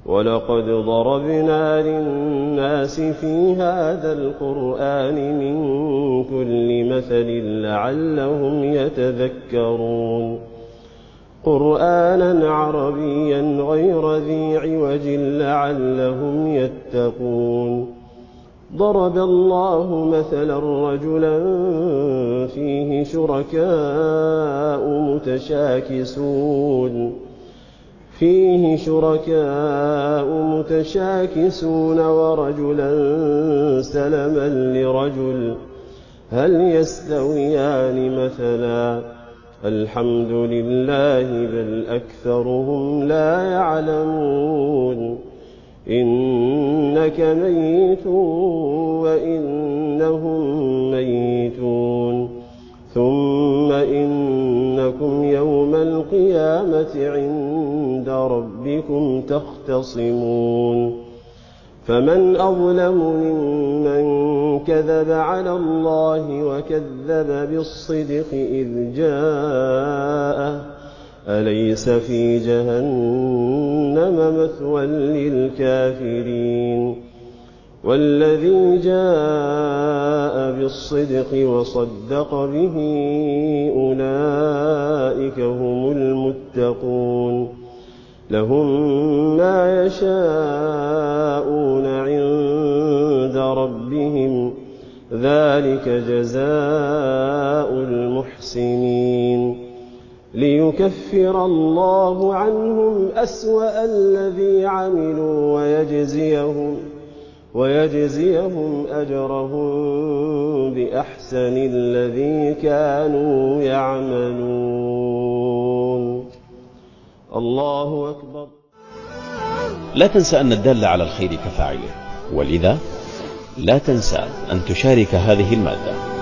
ولقد ضربنا للناس في هذا القرآن من كل مثل لعلهم يتذكرون قرآنا عربيا غير ذي عوج لعلهم يتقون ضرب الله مثلا رجلا فيه شركاء متشاكسون ورجلا سلما لرجل هل يستويان مثلا الحمد لله بل أكثرهم لا يعلمون إنك ميت وإنهم ميتون ثم إنكم يوم القيامة عند ربكم تختصمون فمن أظلم ممن كذب على الله وكذب بالصدق إذ جاءه أليس في جهنم مثوى للكافرين والذي جاء بالصدق وصدق به أولئك هم المتقون لهم ما يشاءون عند ربهم ذلك جزاء المحسنين ليكفر الله عنهم أسوأ الذي عملوا ويجزيهم أجرهم بأحسن الذي كانوا يعملون. الله أكبر. لا تنسى أن الدال على الخير كفاعله، ولذا لا تنسى أن تشارك هذه المادة.